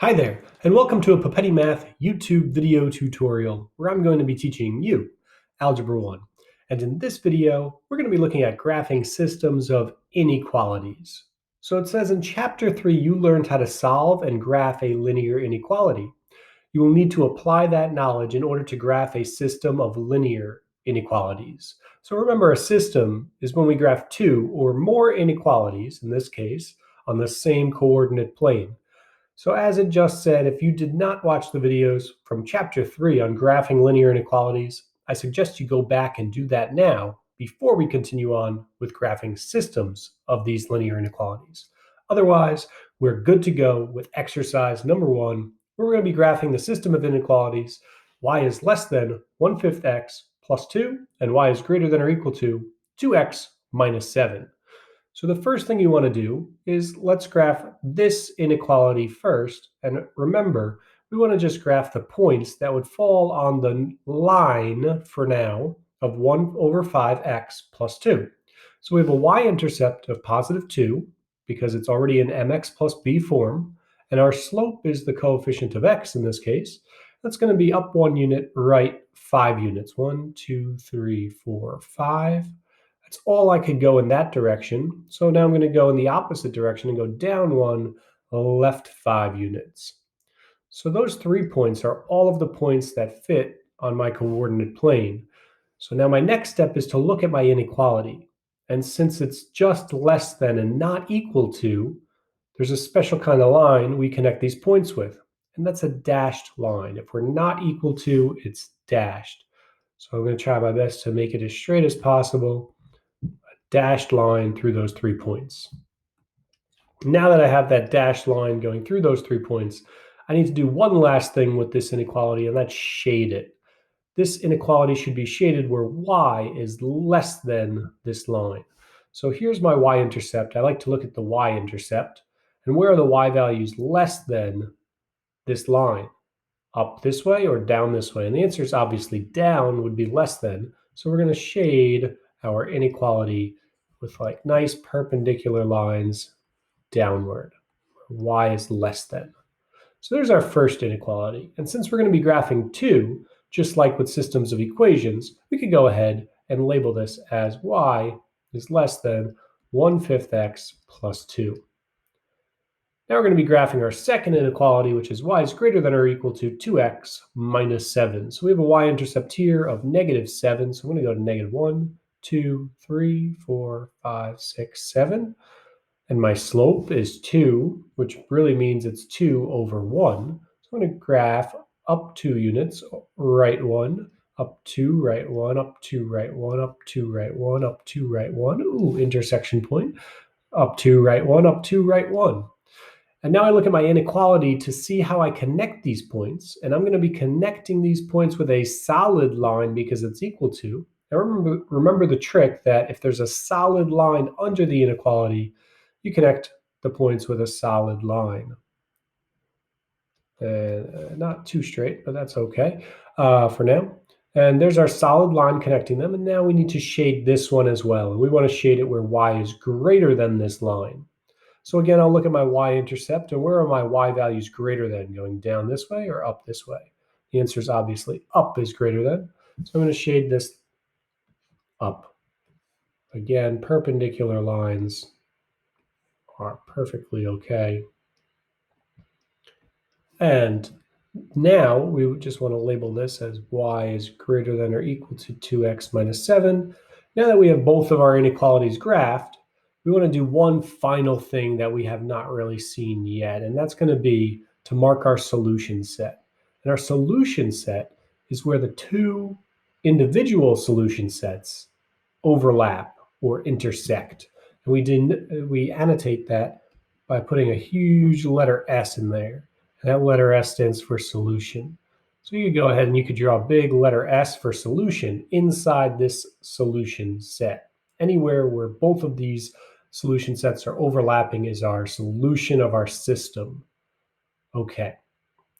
Hi there, and welcome to a Papetti Math YouTube video tutorial where I'm going to be teaching you Algebra 1. And in this video, we're going to be looking at graphing systems of inequalities. So it says in Chapter 3, you learned how to solve and graph a linear inequality. You will need to apply that knowledge in order to graph a system of linear inequalities. So remember, a system is when we graph two or more inequalities, in this case, on the same coordinate plane. So as it just said, if you did not watch the videos from Chapter 3 on graphing linear inequalities, I suggest you go back and do that now before we continue on with graphing systems of these linear inequalities. Otherwise, we're good to go with exercise number 1, where we're going to be graphing the system of inequalities. Y is less than 1/5 x plus 2, and y is greater than or equal to 2x minus 7. So the first thing you want to do is let's graph this inequality first. And remember, we want to just graph the points that would fall on the line for now of 1/5x plus 2. So we have a y-intercept of positive 2 because it's already in mx plus b form. And our slope is the coefficient of x in this case. That's going to be up 1 unit, right 5 units. 1, 2, 3, 4, 5. That's all I could go in that direction. So now I'm going to go in the opposite direction and go down 1, left 5 units. So those 3 points are all of the points that fit on my coordinate plane. So now my next step is to look at my inequality. And since it's just less than and not equal to, there's a special kind of line we connect these points with. And that's a dashed line. If we're not equal to, it's dashed. So I'm going to try my best to make it as straight as possible. Dashed line through those 3 points. Now that I have that dashed line going through those 3 points, I need to do one last thing with this inequality, and that's shade it. This inequality should be shaded where y is less than this line. So here's my y-intercept. I like to look at the y-intercept. And where are the y values less than this line? Up this way or down this way? And the answer is obviously down would be less than. So we're going to shade our inequality with like nice perpendicular lines downward. Y is less than. So there's our first inequality. And since we're going to be graphing 2, just like with systems of equations, we could go ahead and label this as y is less than 1/5 x plus 2. Now we're going to be graphing our second inequality, which is y is greater than or equal to 2x minus 7. So we have a y-intercept here of negative 7. So I'm going to go to negative 1, 2, 3, 4, 5, 6, 7. And my slope is 2, which really means it's 2 over 1. So I'm going to graph up 2 units, right 1, up 2, right 1, up 2, right 1, up 2, right 1, up 2, right 1. Ooh, intersection point. Up 2, right 1, up 2, right 1. And now I look at my inequality to see how I connect these points. And I'm going to be connecting these points with a solid line because it's equal to. Now remember the trick that if there's a solid line under the inequality, you connect the points with a solid line. Not too straight, but that's okay for now. And there's our solid line connecting them. And now we need to shade this one as well. And we want to shade it where y is greater than this line. So again, I'll look at my y-intercept, and where are my y values greater than? Going down this way or up this way? The answer is obviously up is greater than. So I'm going to shade this up. Again, perpendicular lines are perfectly okay. And now we just want to label this as y is greater than or equal to 2x minus 7. Now that we have both of our inequalities graphed, we want to do one final thing that we have not really seen yet, and that's going to be to mark our solution set. And our solution set is where the two individual solution sets overlap or intersect. And we annotate that by putting a huge letter S in there. And that letter S stands for solution. So you could go ahead and you could draw a big letter S for solution inside this solution set. Anywhere where both of these solution sets are overlapping is our solution of our system. Okay,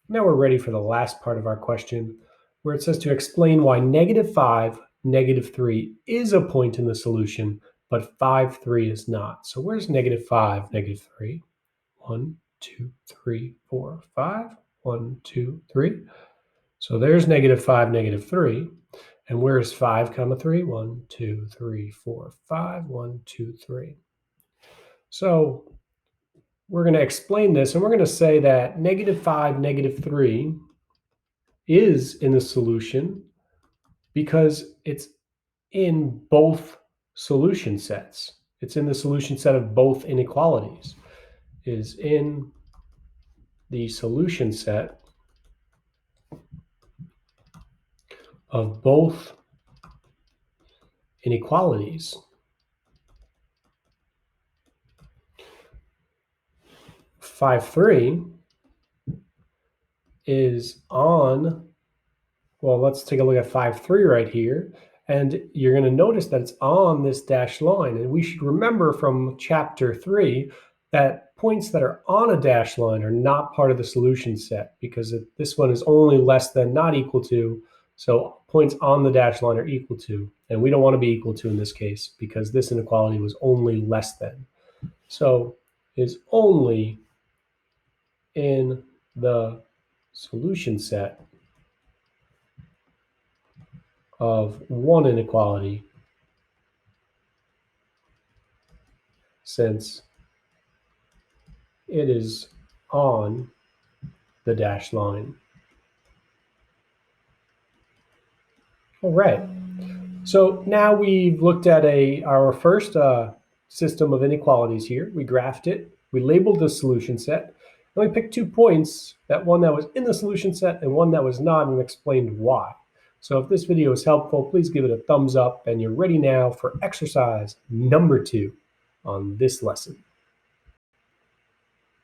now we're ready for the last part of our question, where it says to explain why -5, -3 is a point in the solution, but 5, 3 is not. So where's -5, -3? 1, 2, 3, 4, 5. 1, 2, 3. So there's -5, -3. And where's 5, 3? 1, 2, 3, 4, 5. 1, 2, 3. So we're going to explain this, and we're going to say that -5, -3 is in the solution because it's in both solution sets. It's in the solution set of both inequalities. Is in the solution set of both inequalities. 5, 3 is on, well, let's take a look at 5, 3 right here. And you're going to notice that it's on this dashed line. And we should remember from chapter 3 that points that are on a dashed line are not part of the solution set, because this one is only less than, not equal to. So points on the dashed line are equal to. And we don't want to be equal to in this case, because this inequality was only less than. So is only in the solution set of one inequality, since it is on the dashed line. All right. So now we've looked at our first system of inequalities here. We graphed it. We labeled the solution set. And we picked 2 points, one that was in the solution set and one that was not, and explained why. So if this video is helpful, please give it a thumbs up, and you're ready now for exercise number 2 on this lesson.